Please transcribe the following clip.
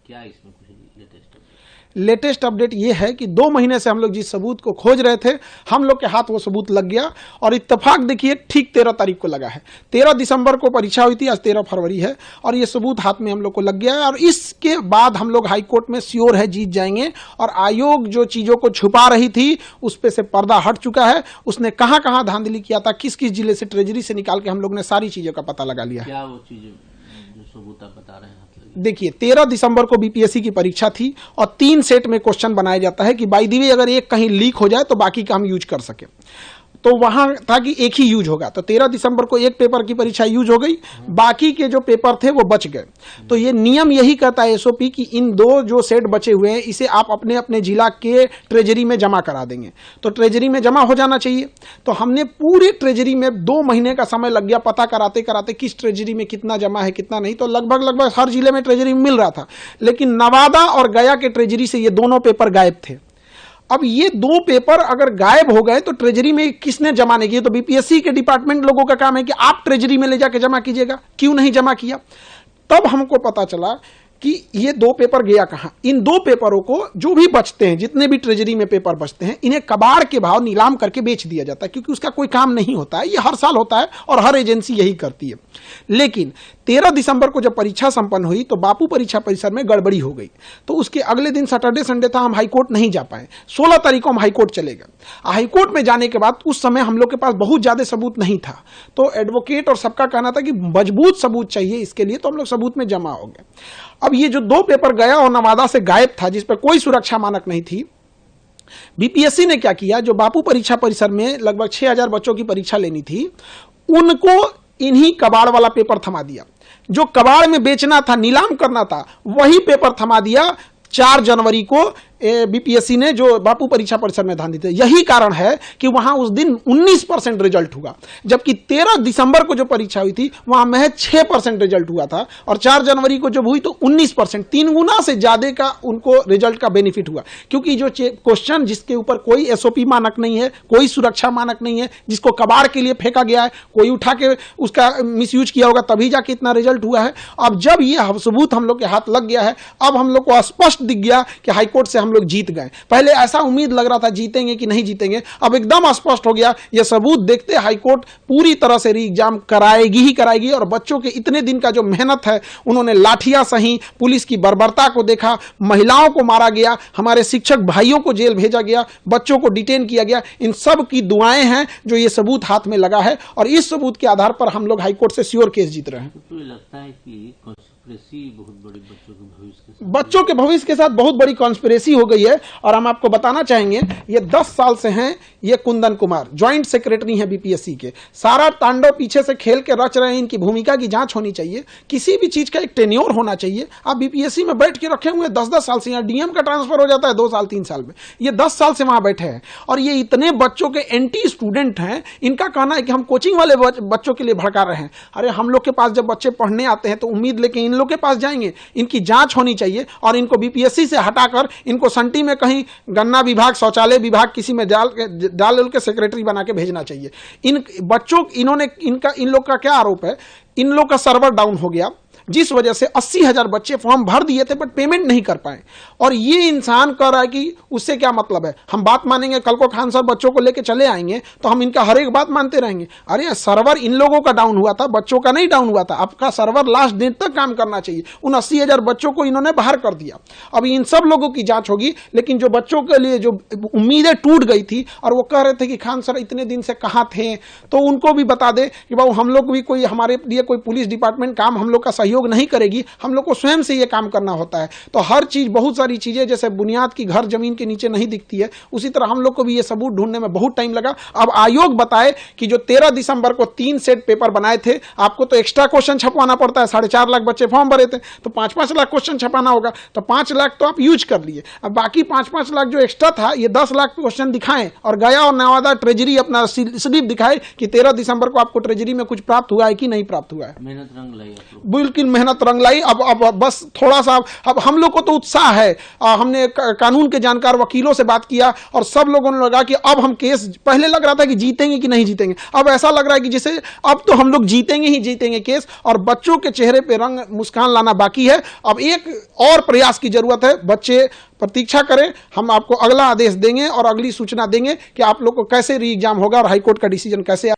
क्या इसमें कुछ लेटेस्ट अपडेट ये है कि 2 महीने से हम लोग जिस सबूत को खोज रहे थे, हम लोग के हाथ वो सबूत लग गया और इत्तेफाक देखिए ठीक 13 तारीख को लगा है। 13 दिसंबर को परीक्षा हुई थी, आज 13 फरवरी है और ये सबूत हाथ में हम लोग को लग गया है और इसके बाद हम लोग हाई कोर्ट में श्योर है जीत जाएंगे। और आयोग जो चीजों को छुपा रही थी उस पे से पर्दा हट चुका है। उसने कहां कहां धांधली किया था, किस किस जिले से ट्रेजरी से निकाल के हम लोग ने सारी चीजों का पता लगा लिया है। क्या वो चीज जो सबूत आप बता रहे हैं? देखिए 13 दिसंबर को बीपीएससी की परीक्षा थी और 3 सेट में क्वेश्चन बनाया जाता है कि बाय द वे अगर एक कहीं लीक हो जाए तो बाकी का हम यूज कर सके। तो वहां था कि एक ही यूज होगा, तो 13 दिसंबर को एक पेपर की परीक्षा यूज हो गई, बाकी के जो पेपर थे वो बच गए। तो ये नियम यही कहता है एसओपी कि इन 2 जो सेट बचे हुए हैं इसे आप अपने अपने जिला के ट्रेजरी में जमा करा देंगे। तो ट्रेजरी में जमा हो जाना चाहिए। तो हमने पूरे ट्रेजरी में 2 महीने का समय लग गया पता कराते कराते किस ट्रेजरी में कितना जमा है कितना नहीं। तो लगभग हर जिले में ट्रेजरी में मिल रहा था, लेकिन नवादा और गया के ट्रेजरी से ये दोनों पेपर गायब थे। अब ये 2 पेपर अगर गायब हो गए तो ट्रेजरी में किसने जमा नहीं किया? तो बीपीएससी के डिपार्टमेंट लोगों का काम है कि आप ट्रेजरी में ले जाके जमा कीजिएगा, क्यों नहीं जमा किया? तब हमको पता चला कि ये 2 पेपर गया कहां। इन 2 पेपरों को जो भी बचते हैं, जितने भी ट्रेजरी में पेपर बचते हैं, इन्हें कबाड़ के भाव नीलाम करके बेच दिया जाता है, क्योंकि उसका कोई काम नहीं होता है। ये हर साल होता है और हर एजेंसी यही करती है। लेकिन 13 दिसंबर को जब परीक्षा संपन्न हुई तो बापू परीक्षा परिसर में गड़बड़ी हो गई। तो उसके अगले दिन सैटरडे संडे था, हम हाईकोर्ट नहीं जा पाए। 16 तारीख को हम हाईकोर्ट चले गए। हाईकोर्ट में जाने के बाद उस समय हम लोग के पास बहुत ज्यादा सबूत नहीं था। तो एडवोकेट और सबका कहना था कि मजबूत सबूत चाहिए इसके लिए, तो हम लोग सबूत में जमा हो गए। अब ये जो 2 पेपर गया और नवादा से गायब था, जिस पर कोई सुरक्षा मानक नहीं थी, बीपीएससी ने क्या किया, जो बापू परीक्षा परिसर में लगभग 6000 बच्चों की परीक्षा लेनी थी, उनको इन्हीं कबाड़ वाला पेपर थमा दिया। जो कबाड़ में बेचना था, नीलाम करना था, वही पेपर थमा दिया। 4 जनवरी को बीपीएससी ने जो बापू परीक्षा परिसर में ध्यान देते, यही कारण है कि वहां उस दिन 19% रिजल्ट हुआ, जबकि 13 दिसंबर को जो परीक्षा हुई थी वहां महज 6% रिजल्ट हुआ था और 4 जनवरी को जब हुई तो 19%, 3 गुना से ज्यादा का उनको रिजल्ट का बेनिफिट हुआ। क्योंकि जो क्वेश्चन जिसके ऊपर कोई एसओपी मानक नहीं है, कोई सुरक्षा मानक नहीं है, जिसको कबाड़ के लिए फेंका गया है, कोई उठा के उसका मिसयूज किया होगा, तभी जाके इतना रिजल्ट हुआ है। अब जब ये सबूत हम लोग के हाथ लग गया है, अब हम लोग को स्पष्ट दिख गया कि हाईकोर्ट से हम लोग जीत गए। पहले ऐसा उम्मीद लग रहा था जीतेंगे कि नहीं जीतेंगे, अब एकदम स्पष्ट हो गया। यह सबूत देखते हाईकोर्ट पूरी तरह से री एग्जाम कराएगी ही कराएगी। और बच्चों के इतने दिन का जो मेहनत है, उन्होंने लाठियां सही, पुलिस की बर्बरता को देखा, महिलाओं को मारा गया, हमारे शिक्षक भाइयों को जेल भेजा गया, बच्चों को डिटेन किया गया, इन सब की दुआएं हैं जो ये सबूत हाथ में लगा है। और इस सबूत के आधार पर हम लोग हाईकोर्ट से श्योर केस जीत रहे हैं। तो लगता है कि बहुत बड़ी बच्चों के भविष्य के साथ बहुत बड़ी कॉन्स्पिरेसी हो गई है। और हम आपको बताना चाहेंगे, ये 10 साल से हैं। ये कुंदन कुमार ज्वाइंट सेक्रेटरी हैं बीपीएससी के, सारा तांडव पीछे से खेल के रच रहे हैं। इनकी भूमिका की जांच होनी चाहिए, किसी भी चीज का एक टेन्योर होना चाहिए। आप बीपीएससी में बैठ के रखे हुए 10-10 साल से, यहाँ डीएम का ट्रांसफर हो जाता है 2 साल 3 साल में, ये 10 साल से वहां बैठे हैं। और ये इतने बच्चों के एंटी स्टूडेंट हैं। इनका कहना है कि हम कोचिंग वाले बच्चों के लिए भड़का रहे हैं। अरे हम लोग के पास जब बच्चे पढ़ने आते हैं तो उम्मीद लेके इन लोग के पास जाएंगे। इनकी जांच होनी चाहिए और इनको बीपीएससी से हटाकर इनको संटी में कहीं गन्ना विभाग, शौचालय विभाग किसी में डाल के सेक्रेटरी बना के भेजना चाहिए। इन बच्चों इन लोग का क्या आरोप है, इन लोग का सर्वर डाउन हो गया, जिस वजह से 80,000 बच्चे फॉर्म भर दिए थे बट पेमेंट नहीं कर पाए। और ये इंसान कह रहा है कि उससे क्या मतलब है, हम बात मानेंगे, कल को खान साहब बच्चों को लेके चले आएंगे तो हम इनका हर एक बात मानते रहेंगे। अरे सर्वर इन लोगों का डाउन हुआ था, बच्चों का नहीं डाउन हुआ था। आपका सर्वर लास्ट दिन तक काम करना चाहिए। उन 80,000 बच्चों को इन्होंने बाहर कर दिया। अब इन सब लोगों की जांच होगी, लेकिन जो बच्चों के लिए जो उम्मीदें टूट गई थी और वो कह रहे थे कि खान सर इतने दिन से कहाँ थे, तो उनको भी बता दे कि बाबू हम लोग भी कोई, हमारे लिए कोई पुलिस डिपार्टमेंट काम हम लोग का सहयोग नहीं करेगी, हम लोग को स्वयं से ये काम करना होता है। तो हर चीज, बहुत सारी चीजें जैसे बुनियाद की घर जमीन के नीचे नहीं दिखती है, उसी तरह हम लोग को भी ये सबूत ढूंढने में बहुत टाइम लगा। अब आयोग बताए कि जो 13 दिसंबर को 3 सेट पेपर बनाए थे, आपको तो एक्स्ट्रा क्वेश्चन छपवाना पड़ता है। 4.5 लाख बच्चे फॉर्म भरे थे तो 5-5 लाख क्वेश्चन छपाना होगा। तो 5 लाख तो आप यूज कर लिए, अब बाकी 5-5 लाख जो एक्स्ट्रा था, ये 10 लाख क्वेश्चन दिखाएं और गया और नवादा ट्रेजरी अपना स्लिप दिखाए कि 13 दिसंबर को आपको ट्रेजरी में कुछ प्राप्त हुआ है कि नहीं प्राप्त हुआ है। मेहनत रंग लाई, बिल्कुल दिन मेहनत रंग लाई। अब बस थोड़ा सा, अब हम लोग को तो उत्साह है। हमने कानून के जानकार वकीलों से बात किया और सब लोगों ने लगा कि अब हम केस, पहले लग रहा था कि जीतेंगे कि नहीं जीतेंगे, अब ऐसा लग रहा है कि जैसे अब तो हम लोग जीतेंगे ही जीतेंगे केस। और बच्चों के चेहरे पे रंग, मुस्कान लाना बाकी है। अब एक और प्रयास की जरूरत है। बच्चे प्रतीक्षा करें, हम आपको अगला आदेश देंगे और अगली सूचना देंगे कि आप लोग को कैसे री एग्जाम होगा और हाईकोर्ट का डिसीजन कैसे